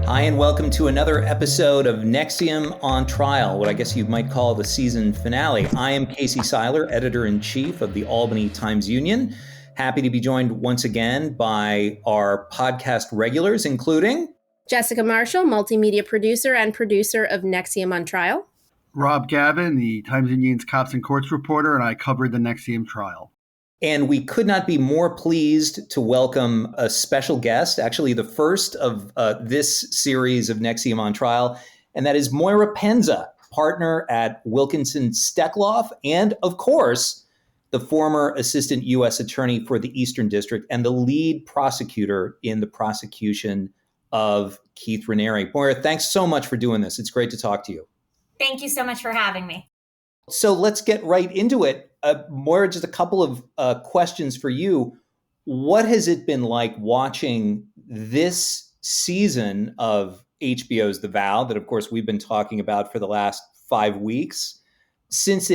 Hi, and welcome to another episode of NXIVM on Trial, what I guess you might call the season finale. I am Casey Seiler, editor-in-chief of the Albany Times-Union. Happy to be joined once again by our podcast regulars, including Jessica Marshall, multimedia producer and producer of NXIVM on Trial. Rob Gavin, the Times-Union's Cops and Courts reporter, and I covered the NXIVM trial. And we could not be more pleased to welcome a special guest, actually the first of this series of NXIVM on Trial, and that is Moira Penza, partner at Wilkinson Steckloff, and of course, the former assistant U.S. attorney for the Eastern District and the lead prosecutor in the prosecution of Keith Raniere. Moira, thanks so much for doing this. It's great to talk to you. Thank you so much for having me. So let's get right into it. Moira, just a couple of questions for you. What has it been like watching this season of HBO's The Vow, that of course we've been talking about for the last 5 weeks, since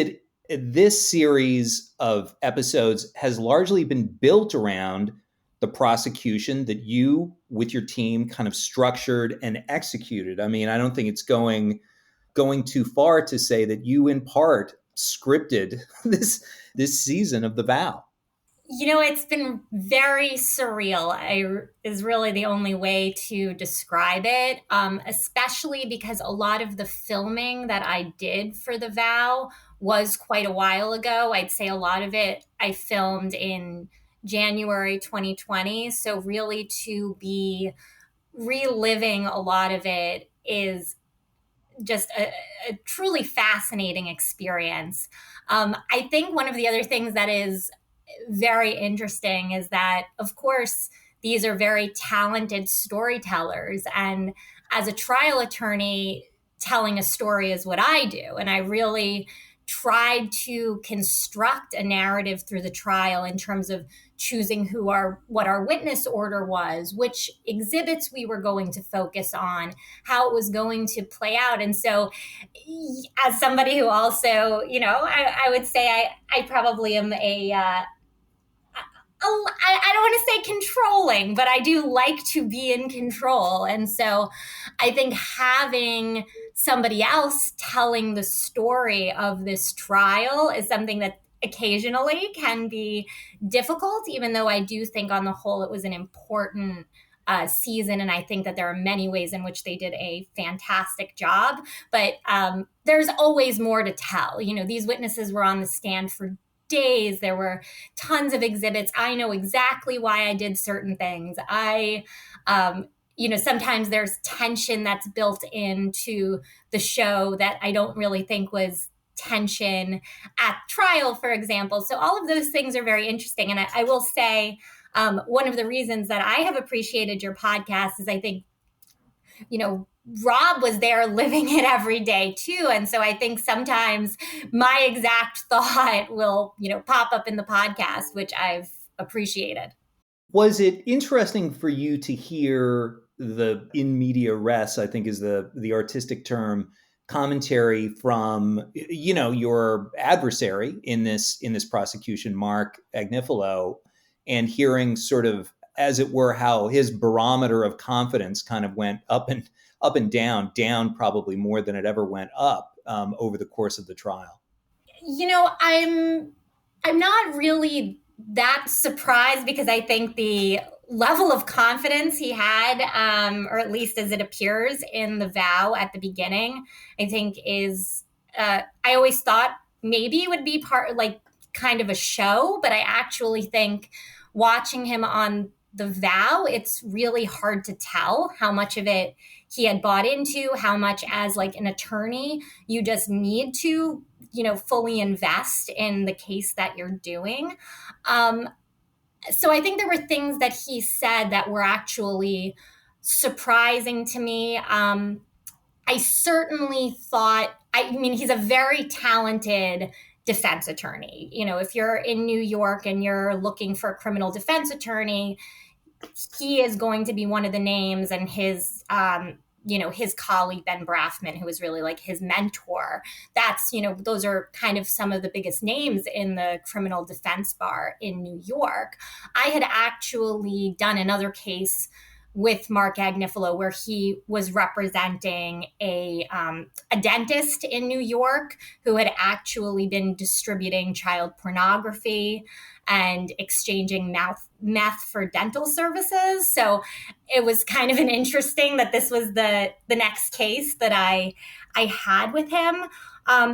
this series of episodes has largely been built around the prosecution that you, with your team, kind of structured and executed? I mean, I don't think it's going too far to say that you, in part, scripted this season of The Vow. You know, it's been very surreal, is really the only way to describe it, especially because a lot of the filming that I did for The Vow was quite a while ago. I'd say a lot of it I filmed in January 2020. So really to be reliving a lot of it is just a truly fascinating experience. I think one of the other things that is very interesting is that, of course, these are very talented storytellers. And as a trial attorney, telling a story is what I do. And I really tried to construct a narrative through the trial in terms of choosing what our witness order was, which exhibits we were going to focus on, how it was going to play out. And so as somebody who also, I would say I probably am I don't want to say controlling, but I do like to be in control. And so I think having somebody else telling the story of this trial is something that occasionally can be difficult, even though I do think on the whole it was an important season. And I think that there are many ways in which they did a fantastic job. But there's always more to tell. You know, these witnesses were on the stand for days. There were tons of exhibits. I know exactly why I did certain things. Sometimes there's tension that's built into the show that I don't really think was tension at trial, for example. So all of those things are very interesting. And I will say, one of the reasons that I have appreciated your podcast is I think, Rob was there living it every day too. And so I think sometimes my exact thought will, pop up in the podcast, which I've appreciated. Was it interesting for you to hear the in media res, I think is the artistic term, commentary from, your adversary in this prosecution, Mark Agnifilo, and hearing sort of, as it were, how his barometer of confidence kind of went up and down probably more than it ever went up over the course of the trial? I'm not really that surprised because I think the level of confidence he had, or at least as it appears in The Vow at the beginning, I think is, I always thought maybe it would be kind of a show, but I actually think watching him on The Vow, it's really hard to tell how much of it he had bought into, how much as an attorney you just need to, fully invest in the case that you're doing. So I think there were things that he said that were actually surprising to me. I certainly thought, he's a very talented defense attorney. If you're in New York and you're looking for a criminal defense attorney, he is going to be one of the names, and his colleague, Ben Brafman, who was really his mentor. That's, those are kind of some of the biggest names in the criminal defense bar in New York. I had actually done another case with Mark Agnifilo, where he was representing a dentist in New York who had actually been distributing child pornography and exchanging meth for dental services. So it was kind of an interesting that this was the next case that I had with him.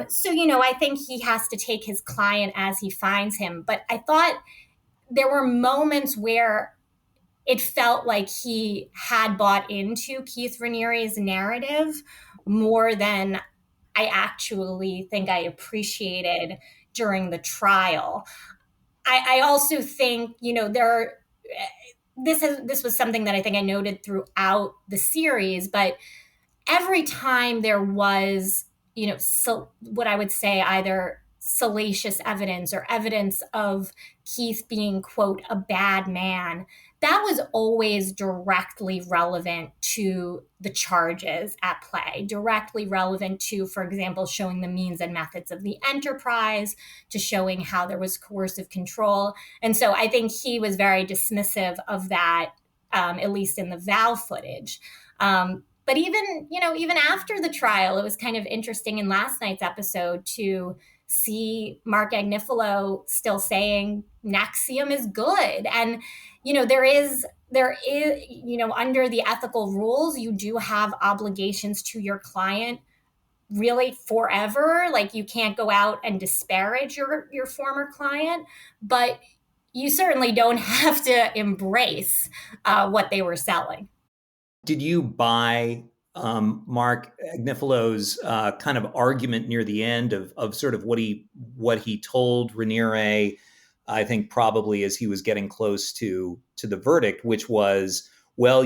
So, I think he has to take his client as he finds him. But I thought there were moments where it felt like he had bought into Keith Raniere's narrative more than I actually think I appreciated during the trial. I also think, this was something that I think I noted throughout the series, but every time there was, what I would say either salacious evidence or evidence of Keith being, quote, a bad man, that was always directly relevant to the charges at play, directly relevant to, for example, showing the means and methods of the enterprise, to showing how there was coercive control. And so I think he was very dismissive of that, at least in the Val footage. But even after the trial, it was kind of interesting in last night's episode to see Mark Agnifilo still saying NXIVM is good. And, there is, under the ethical rules, you do have obligations to your client really forever. Like, you can't go out and disparage your former client, but you certainly don't have to embrace what they were selling. Did you buy Mark Agnifilo's kind of argument near the end of sort of what he told Raniere, I think probably as he was getting close to the verdict, which was, well,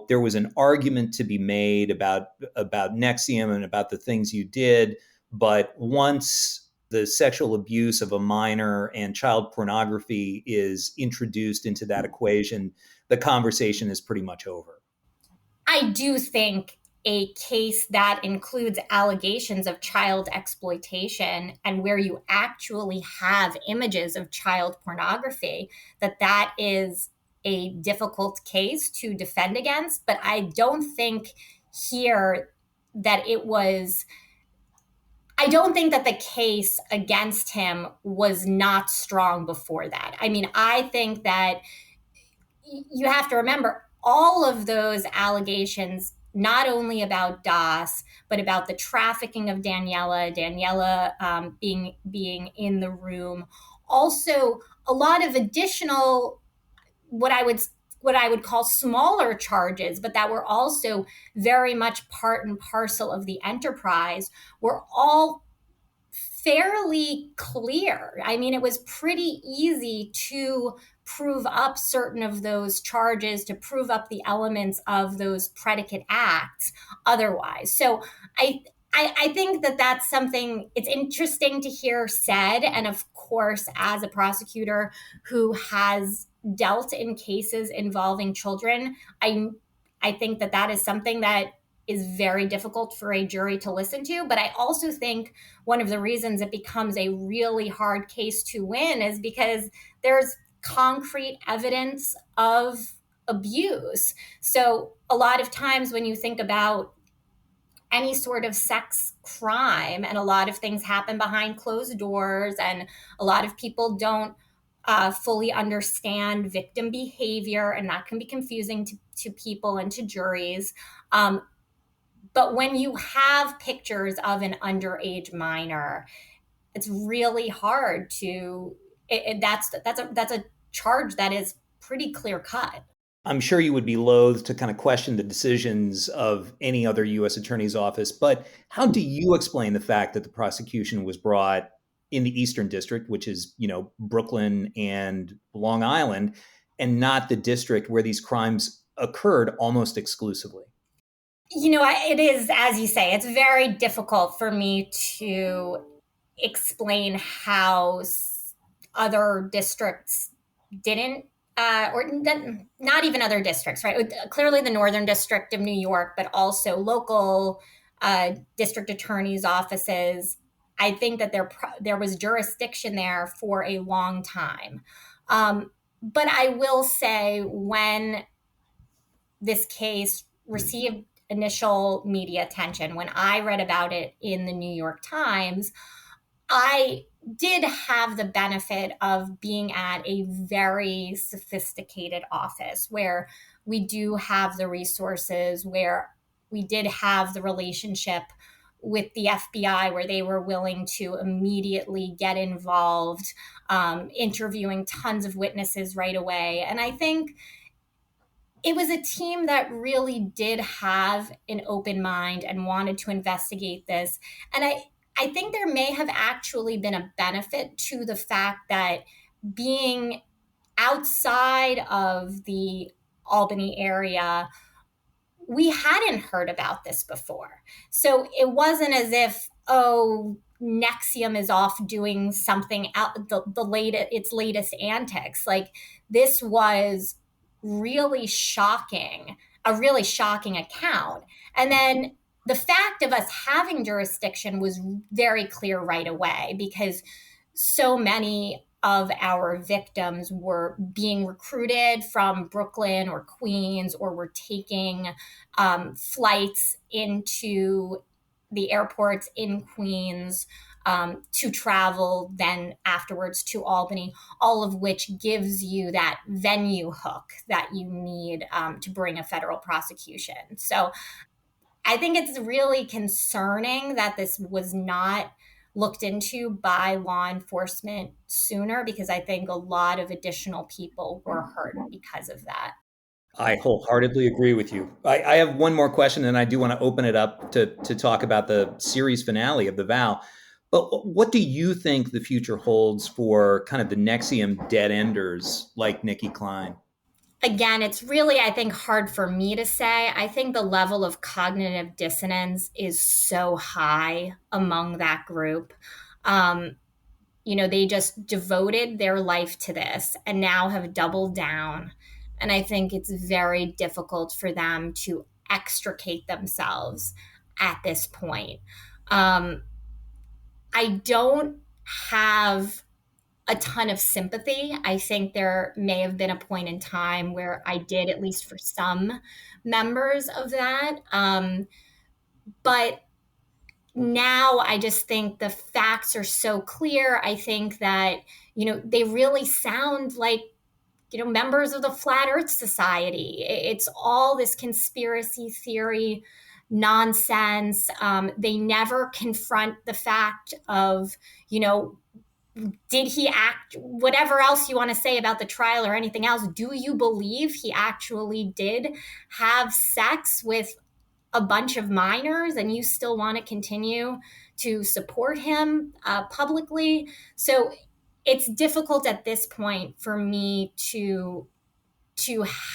there was an argument to be made about NXIVM and about the things you did, but once the sexual abuse of a minor and child pornography is introduced into that equation, the conversation is pretty much over. I do think a case that includes allegations of child exploitation and where you actually have images of child pornography, that is a difficult case to defend against. But I don't think here that I don't think that the case against him was not strong before that. I mean, I think that you have to remember all of those allegations, not only about Das, but about the trafficking of Daniela being in the room. Also, a lot of additional, what I would call smaller charges, but that were also very much part and parcel of the enterprise, were all fairly clear. I mean, it was pretty easy to prove up certain of those charges, to prove up the elements of those predicate acts otherwise. So I think that that's something it's interesting to hear said. And of course, as a prosecutor who has dealt in cases involving children, I think that is something that is very difficult for a jury to listen to. But I also think one of the reasons it becomes a really hard case to win is because there's concrete evidence of abuse. So a lot of times when you think about any sort of sex crime, and a lot of things happen behind closed doors, and a lot of people don't fully understand victim behavior, and that can be confusing to people and to juries. But when you have pictures of an underage minor, it's really hard to. That's a charge that is pretty clear cut. I'm sure you would be loath to kind of question the decisions of any other U.S. attorney's office, but how do you explain the fact that the prosecution was brought in the Eastern District, which is, Brooklyn and Long Island, and not the district where these crimes occurred almost exclusively? It is, as you say, it's very difficult for me to explain how other districts didn't, or not even other districts, right? Clearly the Northern District of New York, but also local district attorneys' offices. I think that there was jurisdiction there for a long time. But I will say when this case received initial media attention, when I read about it in the New York Times, I did have the benefit of being at a very sophisticated office where we do have the resources, where we did have the relationship with the FBI, where they were willing to immediately get involved, interviewing tons of witnesses right away. And I think it was a team that really did have an open mind and wanted to investigate this. And I think there may have actually been a benefit to the fact that being outside of the Albany area, we hadn't heard about this before. So it wasn't as if, oh, NXIVM is off doing something out its latest antics. Like, this was really shocking, a really shocking account. And then the fact of us having jurisdiction was very clear right away, because so many of our victims were being recruited from Brooklyn or Queens, or were taking flights into the airports in Queens to travel then afterwards to Albany, all of which gives you that venue hook that you need to bring a federal prosecution. So I think it's really concerning that this was not looked into by law enforcement sooner, because I think a lot of additional people were hurt because of that. I wholeheartedly agree with you. I have one more question, and I do want to open it up to talk about the series finale of The Vow. But what do you think the future holds for kind of the NXIVM dead-enders like Nikki Klein? Again, it's really, I think, hard for me to say. I think the level of cognitive dissonance is so high among that group. They just devoted their life to this and now have doubled down. And I think it's very difficult for them to extricate themselves at this point. I don't have a ton of sympathy. I think there may have been a point in time where I did, at least for some members of that. But now I just think the facts are so clear. I think that, they really sound like, members of the Flat Earth Society. It's all this conspiracy theory nonsense. They never confront the fact of, did he act, whatever else you want to say about the trial or anything else, do you believe he actually did have sex with a bunch of minors and you still want to continue to support him publicly? So it's difficult at this point for me to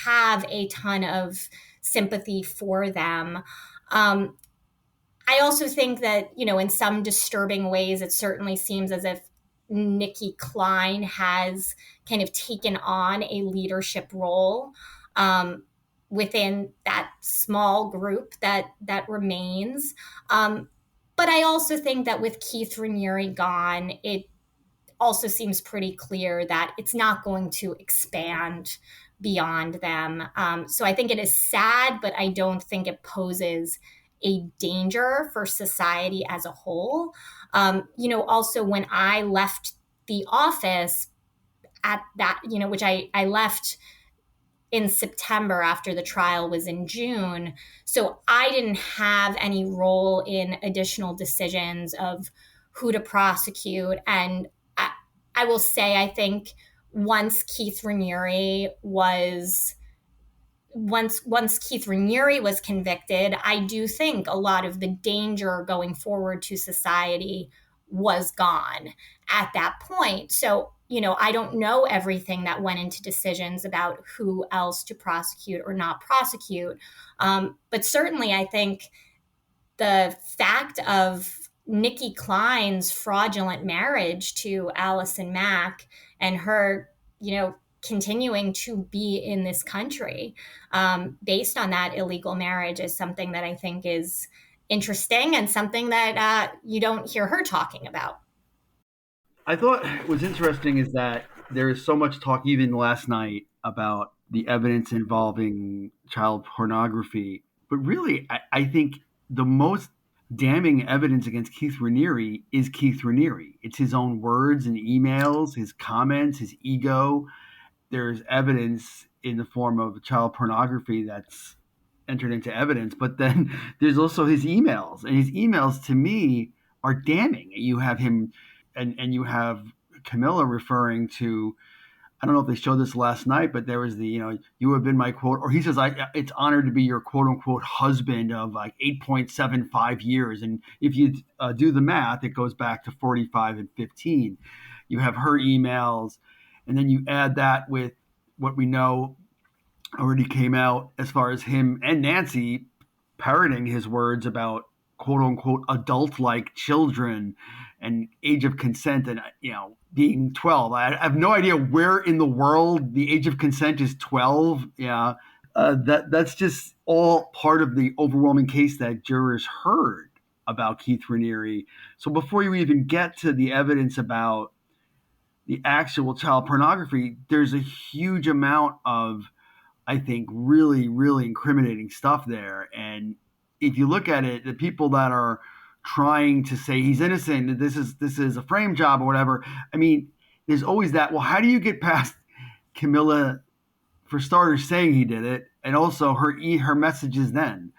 have a ton of sympathy for them. I also think that, in some disturbing ways, it certainly seems as if Nikki Klein has kind of taken on a leadership role within that small group that remains. But I also think that with Keith Raniere gone, it also seems pretty clear that it's not going to expand beyond them. So I think it is sad, but I don't think it poses a danger for society as a whole. Also when I left the office at that, which I left in September after the trial was in June. So I didn't have any role in additional decisions of who to prosecute. And I will say, I think once Keith Raniere was convicted, I do think a lot of the danger going forward to society was gone at that point. So, I don't know everything that went into decisions about who else to prosecute or not prosecute. But certainly I think the fact of Nikki Klein's fraudulent marriage to Allison Mack and her, continuing to be in this country based on that illegal marriage is something that I think is interesting and something that you don't hear her talking about. I thought what's interesting is that there is so much talk, even last night, about the evidence involving child pornography. But really, I think the most damning evidence against Keith Raniere is Keith Raniere. It's his own words and emails, his comments, his ego. There's evidence in the form of child pornography that's entered into evidence, but then there's also his emails. And his emails to me are damning. You have him and you have Camilla referring to, I don't know if they showed this last night, but there was the, you have been my quote, or he says, it's honored to be your quote unquote husband of like 8.75 years. And if you do the math, it goes back to 45 and 15. You have her emails, and then you add that with what we know already came out as far as him and Nancy parroting his words about quote unquote adult like children and age of consent and being 12. I have no idea where in the world the age of consent is 12. Yeah. That's just all part of the overwhelming case that jurors heard about Keith Raniere. So before you even get to the evidence about the actual child pornography, there's a huge amount of, I think, really, really incriminating stuff there. And if you look at it, the people that are trying to say he's innocent, this is a frame job or whatever. I mean, there's always that. Well, how do you get past Camilla, for starters, saying he did it, and also her messages then?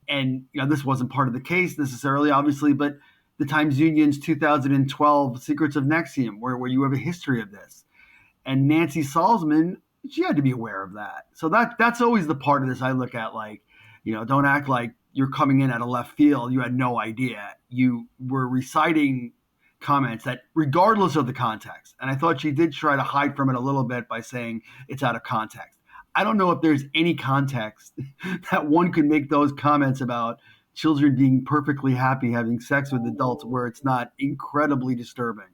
And this wasn't part of the case necessarily, obviously, but the Times Union's 2012 Secrets of NXIVM, where you have a history of this, and Nancy Salzman, she had to be aware of that. So that's always the part of this I look at, like, don't act like you're coming in at a left field. You had no idea. You were reciting comments that regardless of the context. And I thought she did try to hide from it a little bit by saying it's out of context. I don't know if there's any context that one could make those comments about children being perfectly happy having sex with adults where it's not incredibly disturbing.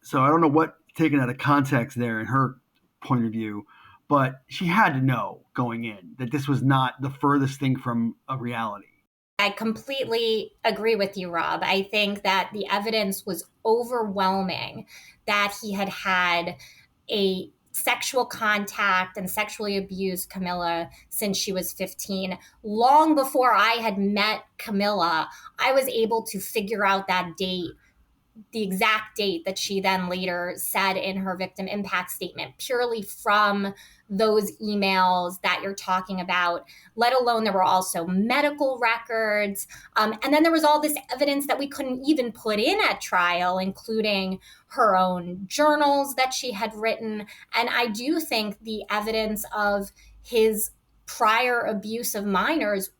So I don't know what taken out of context there in her point of view, but she had to know going in that this was not the furthest thing from a reality. I completely agree with you, Rob. I think that the evidence was overwhelming that he had a sexual contact and sexually abused Camilla since she was 15. Long before I had met Camilla, I was able to figure out that date, the exact date that she then later said in her victim impact statement, purely from those emails that you're talking about, let alone there were also medical records. And then there was all this evidence that we couldn't even put in at trial, including her own journals that she had written. And I do think the evidence of his prior abuse of minors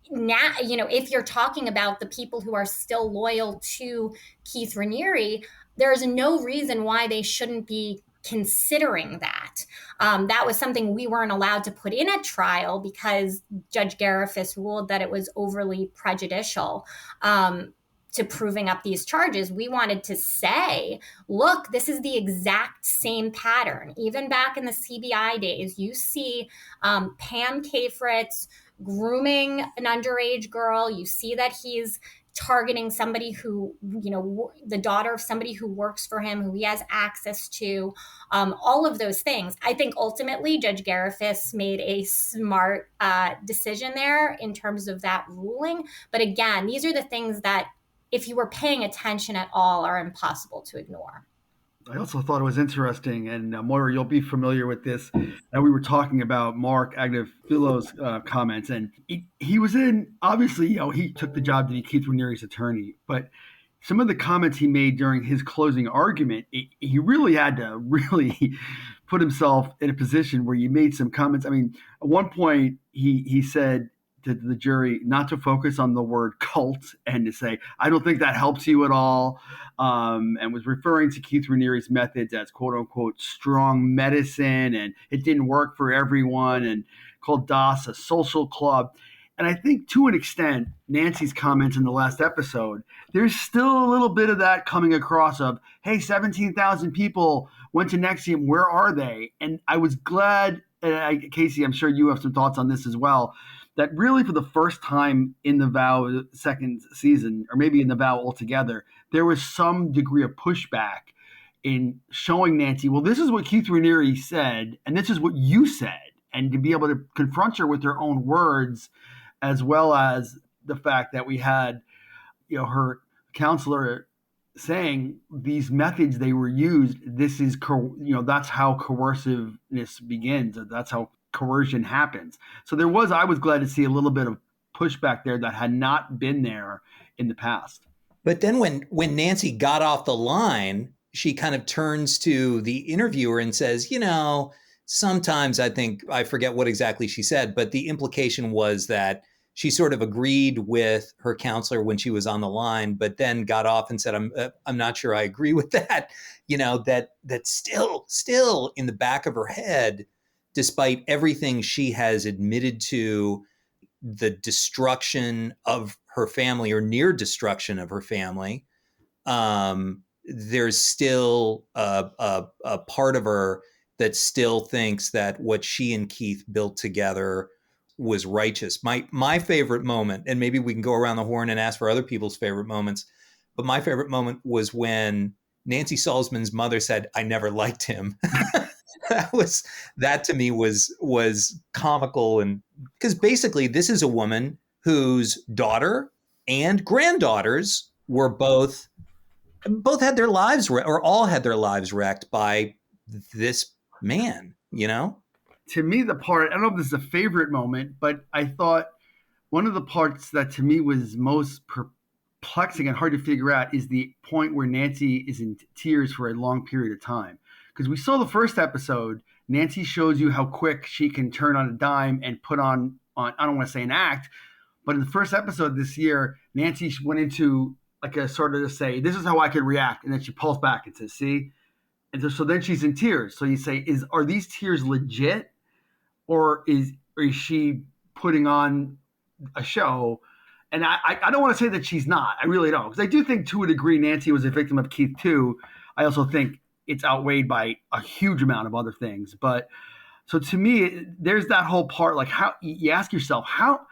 now, if you're talking about the people who are still loyal to Keith Raniere, there's no reason why they shouldn't be considering that. That was something we weren't allowed to put in at trial because Judge Garifas ruled that it was overly prejudicial to proving up these charges. We wanted to say, look, this is the exact same pattern. Even back in the CBI days, you see Pam Kafritz grooming an underage girl. You see that he's targeting somebody who, the daughter of somebody who works for him, who he has access to, all of those things. I think ultimately Judge Garifas made a smart decision there in terms of that ruling. But again, these are the things that, if you were paying attention at all, are impossible to ignore. I also thought it was interesting, and Moira, you'll be familiar with this, that we were talking about Mark Agnefilo's comments, and he was in, obviously, he took the job to be Keith Raniere's attorney, but some of the comments he made during his closing argument, he really had to put himself in a position where he made some comments. I mean, at one point, he said to the jury not to focus on the word cult and to say, I don't think that helps you at all, and was referring to Keith Raniere's methods as quote unquote strong medicine, and it didn't work for everyone, and called DOS a social club. And I think to an extent, Nancy's comments in the last episode, there's still a little bit of that coming across of, hey, 17,000 people went to NXIVM, where are they? And I was glad, Casey, I'm sure you have some thoughts on this as well, that really for the first time in the Vow second season, or maybe in the Vow altogether, there was some degree of pushback in showing Nancy, well, this is what Keith Raniere said, and this is what you said, and to be able to confront her with her own words, as well as the fact that we had, her counselor saying these methods they were used. This is, that's how coerciveness begins. That's how coercion happens. So I was glad to see a little bit of pushback there that had not been there in the past. But then when Nancy got off the line, she kind of turns to the interviewer and says, sometimes I forget what exactly she said, but the implication was that she sort of agreed with her counselor when she was on the line, but then got off and said, I'm not sure I agree with that. That still in the back of her head, despite everything she has admitted to, the destruction of her family or near destruction of her family, there's still a part of her that still thinks that what she and Keith built together was righteous. My favorite moment, and maybe we can go around the horn and ask for other people's favorite moments, but my favorite moment was when Nancy Salzman's mother said, "I never liked him." That to me was comical, and because basically this is a woman whose daughter and granddaughters were both had their lives or all had their lives wrecked by this man, To me, the part, I don't know if this is a favorite moment, but I thought one of the parts that to me was most perplexing and hard to figure out is the point where Nancy is in tears for a long period of time. Because we saw the first episode, Nancy shows you how quick she can turn on a dime and put on I don't want to say an act, but in the first episode this year, Nancy went into like a sort of to say, this is how I could react. And then she pulls back and says, see? And so then she's in tears. So you say, are these tears legit? Or is she putting on a show? And I don't want to say that she's not. I really don't. Because I do think to a degree Nancy was a victim of Keith too. I also think it's outweighed by a huge amount of other things. But so to me, there's that whole part, like how you ask yourself, how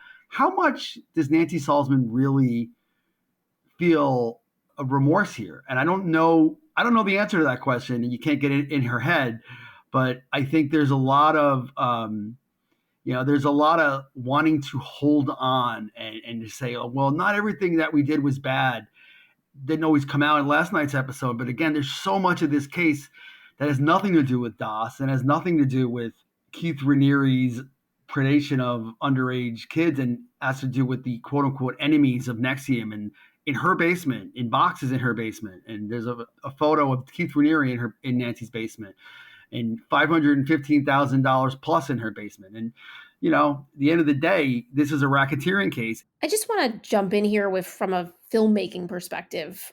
much does Nancy Salzman really feel a remorse here? And I don't know the answer to that question, and you can't get it in her head. But I think there's a lot of there's a lot of wanting to hold on and to say, oh, well, not everything that we did was bad. Didn't always come out in last night's episode. But again, there's so much of this case that has nothing to do with DOS and has nothing to do with Keith Raniere's predation of underage kids, and has to do with the quote unquote enemies of NXIVM and in her basement, in boxes in her basement. And there's a photo of Keith Raniere in Nancy's basement, and $515,000 plus in her basement. And, the end of the day, this is a racketeering case. I just want to jump in here from a filmmaking perspective.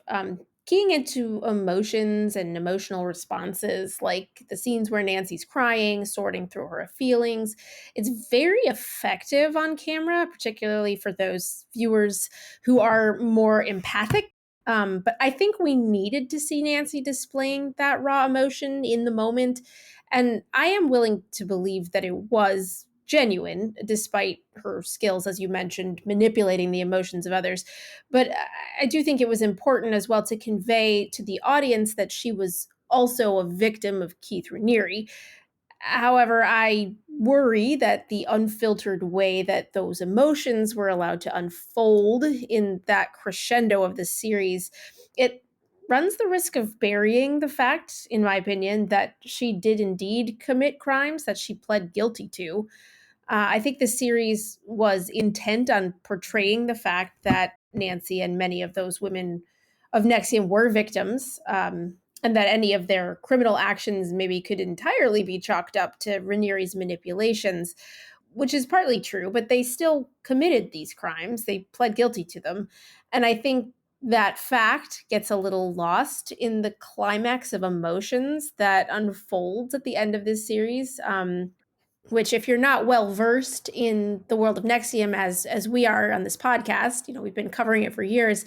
Keying into emotions and emotional responses, like the scenes where Nancy's crying, sorting through her feelings. It's very effective on camera, particularly for those viewers who are more empathic. But I think we needed to see Nancy displaying that raw emotion in the moment. And I am willing to believe that it was genuine, despite her skills, as you mentioned, manipulating the emotions of others. But I do think it was important as well to convey to the audience that she was also a victim of Keith Raniere. However, I worry that the unfiltered way that those emotions were allowed to unfold in that crescendo of the series, it runs the risk of burying the fact, in my opinion, that she did indeed commit crimes that she pled guilty to. I think the series was intent on portraying the fact that Nancy and many of those women of NXIVM were victims, and that any of their criminal actions maybe could entirely be chalked up to Raniere's manipulations, which is partly true, but they still committed these crimes. They pled guilty to them. And I think that fact gets a little lost in the climax of emotions that unfolds at the end of this series. Which, if you're not well versed in the world of NXIVM as we are on this podcast, we've been covering it for years,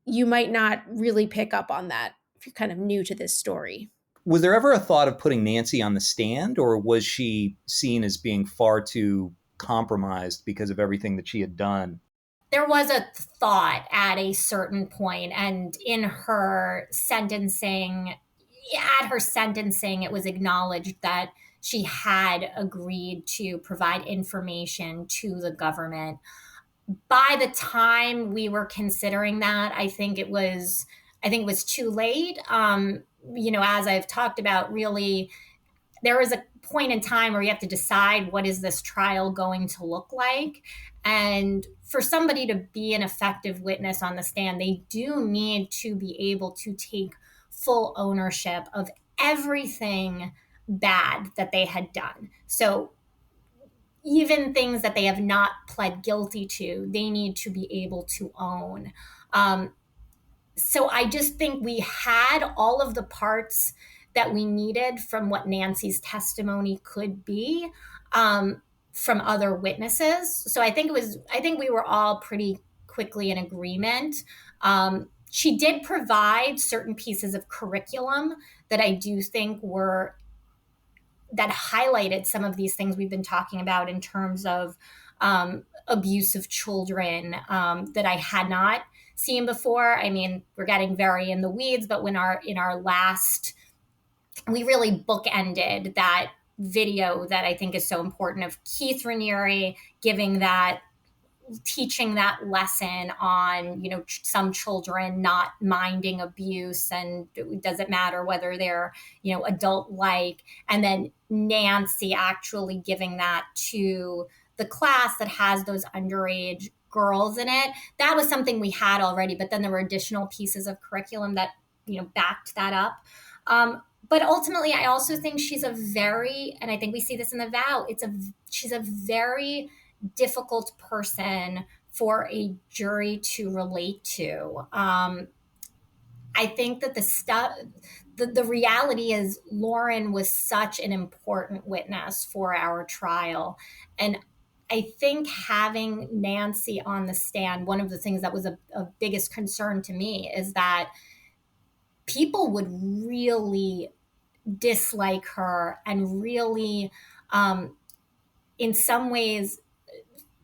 you might not really pick up on that if you're kind of new to this story. Was there ever a thought of putting Nancy on the stand, or was she seen as being far too compromised because of everything that she had done? There was a thought at a certain point, and in her sentencing, at her sentencing, it was acknowledged that she had agreed to provide information to the government. By the time we were considering that, I think it was too late. As I've talked about, really, there is a point in time where you have to decide, what is this trial going to look like? And for somebody to be an effective witness on the stand, they do need to be able to take full ownership of everything bad that they had done. So even things that they have not pled guilty to, they need to be able to own. So I just think we had all of the parts that we needed from what Nancy's testimony could be, from other witnesses. So I think we were all pretty quickly in agreement. She did provide certain pieces of curriculum that I do think that highlighted some of these things we've been talking about in terms of abuse of children, that I had not seen before. I mean, we're getting very in the weeds, but in our last, we really bookended that video that I think is so important of Keith Raniere teaching that lesson on, some children not minding abuse, and it doesn't matter whether they're, adult like, and then Nancy actually giving that to the class that has those underage girls in it. That was something we had already, but then there were additional pieces of curriculum that, backed that up. But ultimately, I also think and I think we see this in the vow, she's a very difficult person for a jury to relate to. I think that the reality is Lauren was such an important witness for our trial. And I think having Nancy on the stand, one of the things that was a biggest concern to me is that people would really dislike her and really, in some ways,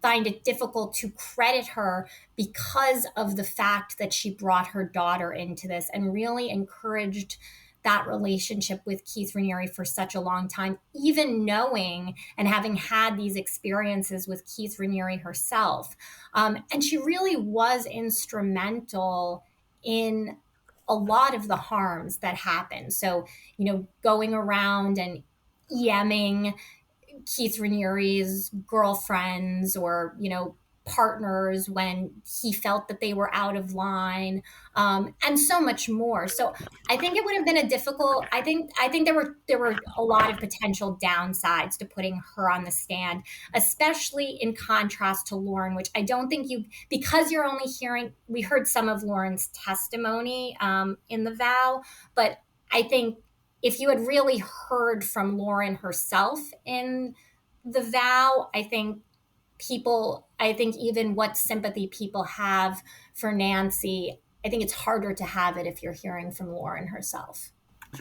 find it difficult to credit her because of the fact that she brought her daughter into this and really encouraged that relationship with Keith Raniere for such a long time, even knowing and having had these experiences with Keith Raniere herself. And she really was instrumental in a lot of the harms that happened. So, going around and EMing Keith Raniere's girlfriends or, partners when he felt that they were out of line, and so much more. So I think it would have been I think there were a lot of potential downsides to putting her on the stand, especially in contrast to Lauren, which I don't think because you're only we heard some of Lauren's testimony in the vow, but I think if you had really heard from Lauren herself in the vow, I think even what sympathy people have for Nancy, I think it's harder to have it if you're hearing from Lauren herself.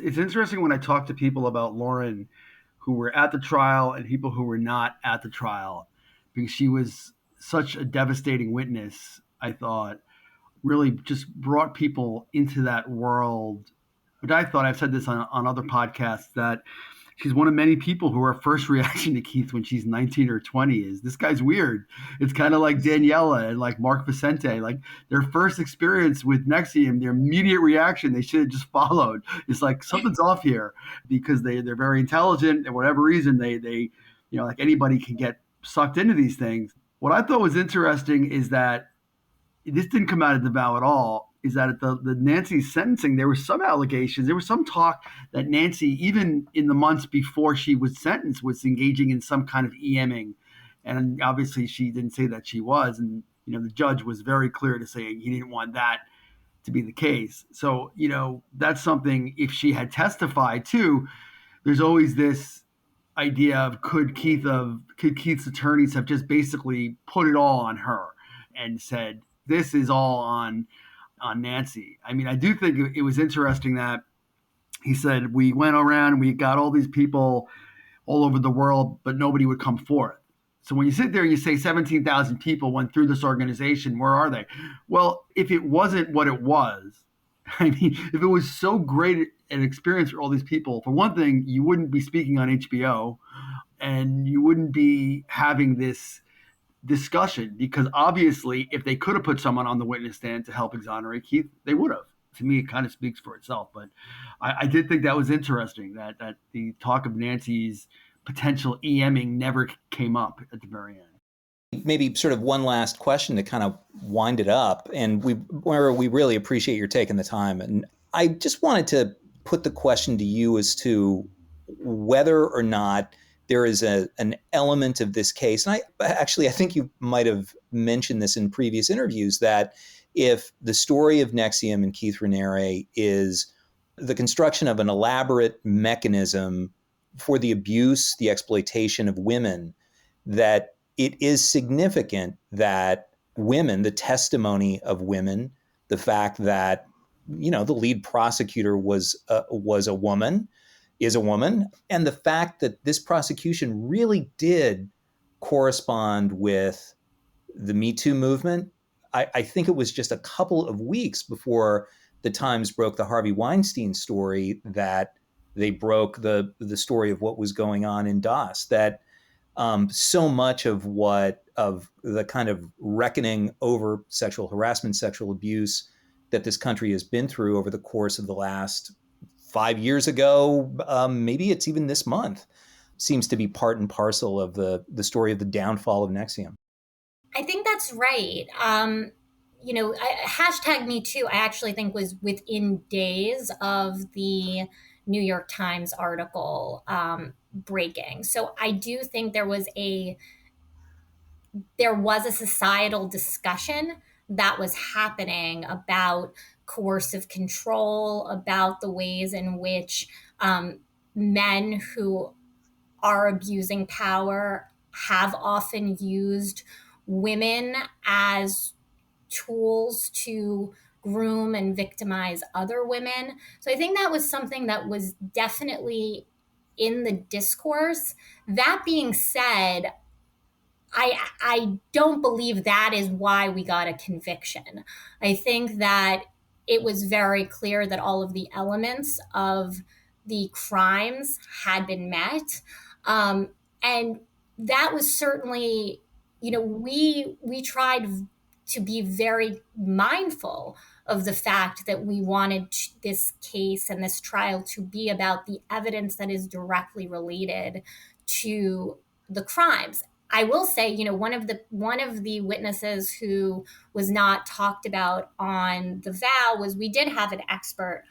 It's interesting when I talk to people about Lauren who were at the trial and people who were not at the trial, because she was such a devastating witness, I thought, really just brought people into that world. But I thought, I've said this on other podcasts, that she's one of many people who her first reaction to Keith when she's 19 or 20 is, this guy's weird. It's kind of like Daniela and like Mark Vicente. Like their first experience with NXIVM, their immediate reaction, they should have just followed. It's like, something's off here, because they're very intelligent, and whatever reason they like anybody can get sucked into these things. What I thought was interesting is that this didn't come out of the vow at all, is that at the Nancy sentencing, there were some allegations, there was some talk that Nancy, even in the months before she was sentenced, was engaging in some kind of EMing. And obviously she didn't say that she was. And, the judge was very clear to say he didn't want that to be the case. So, that's something, if she had testified to, there's always this idea of could Keith's attorneys have just basically put it all on her and said, this is all on Nancy. I mean, I do think it was interesting that he said, we went around and we got all these people all over the world, but nobody would come forth. So when you sit there and you say 17,000 people went through this organization, where are they? Well, if it wasn't what it was, I mean, if it was so great an experience for all these people, for one thing, you wouldn't be speaking on HBO and you wouldn't be having this discussion, because obviously if they could have put someone on the witness stand to help exonerate Keith, they would have. To me, it kind of speaks for itself. But I did think that was interesting that the talk of Nancy's potential EMing never came up at the very end. Maybe sort of one last question to kind of wind it up. And we really appreciate your taking the time. And I just wanted to put the question to you as to whether or not there is an element of this case. And I think you might have mentioned this in previous interviews, that if the story of NXIVM and Keith Raniere is the construction of an elaborate mechanism for the abuse, the exploitation of women, that it is significant that women, the testimony of women, the fact that the lead prosecutor was a woman, is a woman, and the fact that this prosecution really did correspond with the Me Too movement. I think it was just a couple of weeks before the Times broke the Harvey Weinstein story that they broke the story of what was going on in DOS. That so much of the kind of reckoning over sexual harassment, sexual abuse that this country has been through over the course of the last 5 years ago, maybe it's even this month, seems to be part and parcel of the story of the downfall of NXIVM. I think that's right. Hashtag Me Too, I actually think was within days of the New York Times article breaking. So I do think there was a societal discussion that was happening about coercive control, about the ways in which men who are abusing power have often used women as tools to groom and victimize other women. So I think that was something that was definitely in the discourse. That being said, I don't believe that is why we got a conviction. I think that it was very clear that all of the elements of the crimes had been met. And that was certainly, we tried to be very mindful of the fact that we wanted this case and this trial to be about the evidence that is directly related to the crimes. I will say, one of the witnesses who was not talked about on the vow was, we did have an expert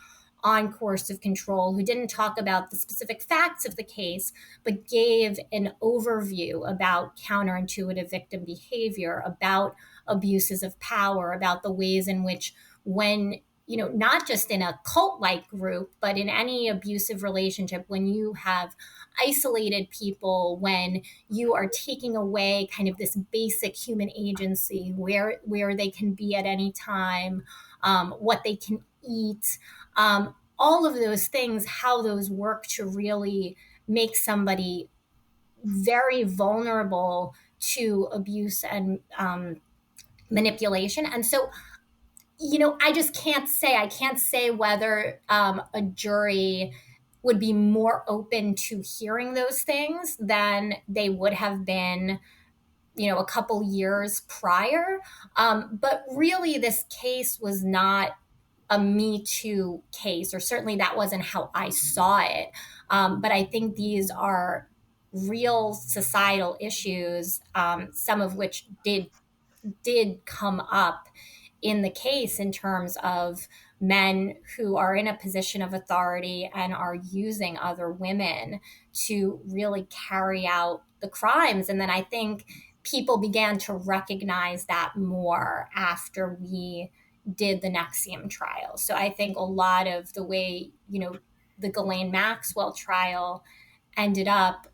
on coercive control who didn't talk about the specific facts of the case, but gave an overview about counterintuitive victim behavior, about abuses of power, about the ways in which, when not just in a cult-like group, but in any abusive relationship, when you have isolated people, when you are taking away kind of this basic human agency, where they can be at any time, what they can eat, all of those things, how those work to really make somebody very vulnerable to abuse and manipulation. And so, I just can't say whether a jury would be more open to hearing those things than they would have been, a couple years prior. But really, this case was not a Me Too case, or certainly that wasn't how I saw it. But I think these are real societal issues, some of which did come up in the case, in terms of men who are in a position of authority and are using other women to really carry out the crimes. And then I think people began to recognize that more after we did the NXIVM trial. So I think a lot of the way, the Ghislaine Maxwell trial ended up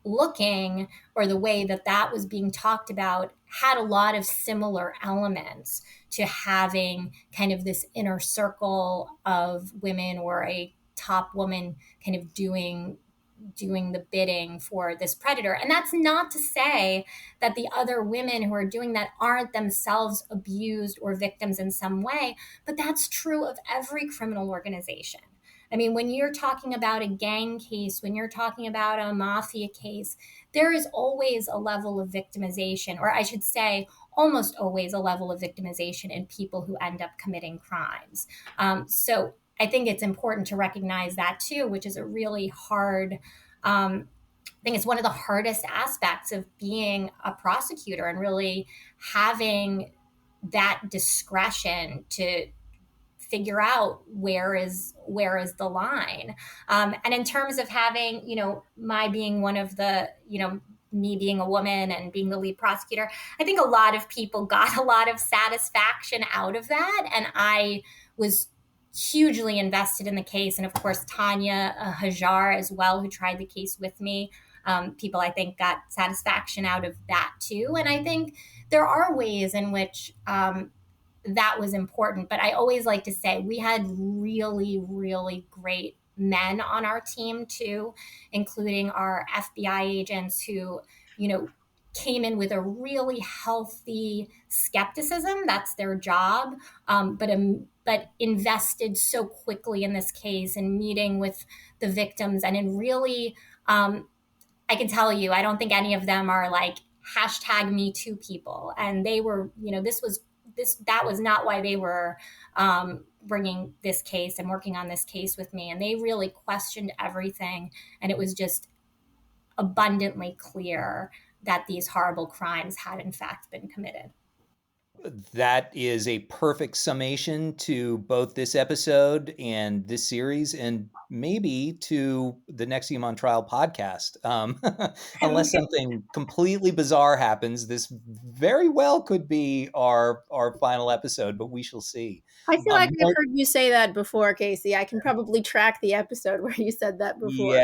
looking, or the way that was being talked about, had a lot of similar elements to having kind of this inner circle of women, or a top woman kind of doing doing the bidding for this predator. And that's not to say that the other women who are doing that aren't themselves abused or victims in some way, but that's true of every criminal organization. I mean, when you're talking about a gang case, when you're talking about a mafia case, there is always a level of victimization, or I should say, almost always a level of victimization in people who end up committing crimes. So I think it's important to recognize that too, which is a really hard, I think it's one of the hardest aspects of being a prosecutor and really having that discretion to figure out where is the line. And in terms of having, my being one of the, me being a woman and being the lead prosecutor, I think a lot of people got a lot of satisfaction out of that. And I was hugely invested in the case. And of course, Tanya Hajar as well, who tried the case with me. People, I think, got satisfaction out of that too. And I think there are ways in which that was important. But I always like to say we had really, really great men on our team too, including our FBI agents who, came in with a really healthy skepticism. That's their job. But invested so quickly in this case and meeting with the victims and in really, I can tell you, I don't think any of them are like #MeToo people. And they were, that was not why they were bringing this case and working on this case with me. And they really questioned everything. And it was just abundantly clear that these horrible crimes had in fact been committed. That is a perfect summation to both this episode and this series, and maybe to the NXIVM on Trial podcast. Unless something completely bizarre happens, this very well could be our final episode, but we shall see. I feel like I've heard you say that before, Casey. I can probably track the episode where you said that before.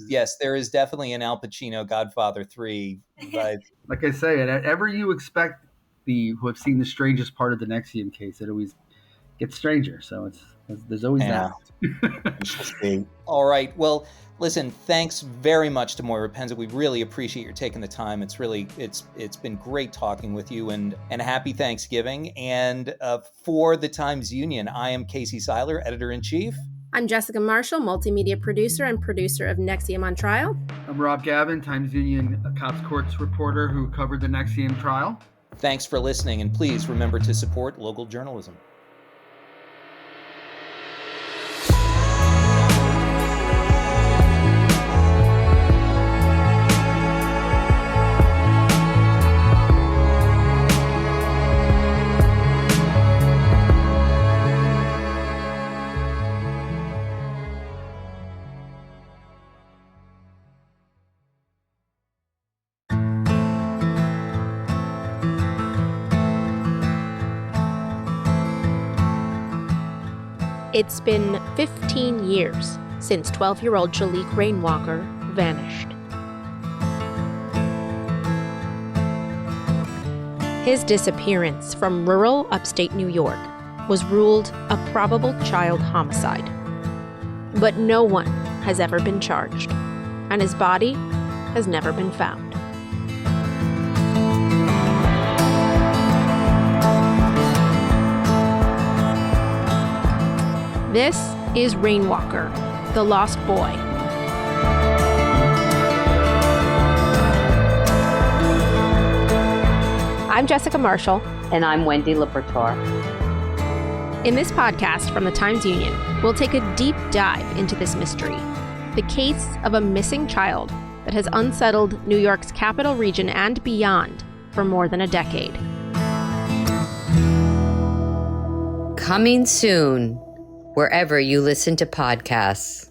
Yes, there is definitely an Al Pacino Godfather 3. But like I say, whenever you expect who have seen the strangest part of the NXIVM case, it always gets stranger. So there's always that. All right. Well, listen, thanks very much to Moira Penza. We really appreciate your taking the time. It's been great talking with you, and happy Thanksgiving. And for the Times-Union, I am Casey Seiler, editor-in-chief. I'm Jessica Marshall, multimedia producer and producer of NXIVM on Trial. I'm Rob Gavin, Times-Union Cops Courts reporter who covered the NXIVM trial. Thanks for listening, and please remember to support local journalism. It's been 15 years since 12-year-old Jaliek Rainwalker vanished. His disappearance from rural upstate New York was ruled a probable child homicide. But no one has ever been charged, and his body has never been found. This is Rainwalker, the Lost Boy. I'm Jessica Marshall. And I'm Wendy Libertor. In this podcast from the Times-Union, we'll take a deep dive into this mystery, the case of a missing child that has unsettled New York's capital region and beyond for more than a decade. Coming soon, wherever you listen to podcasts.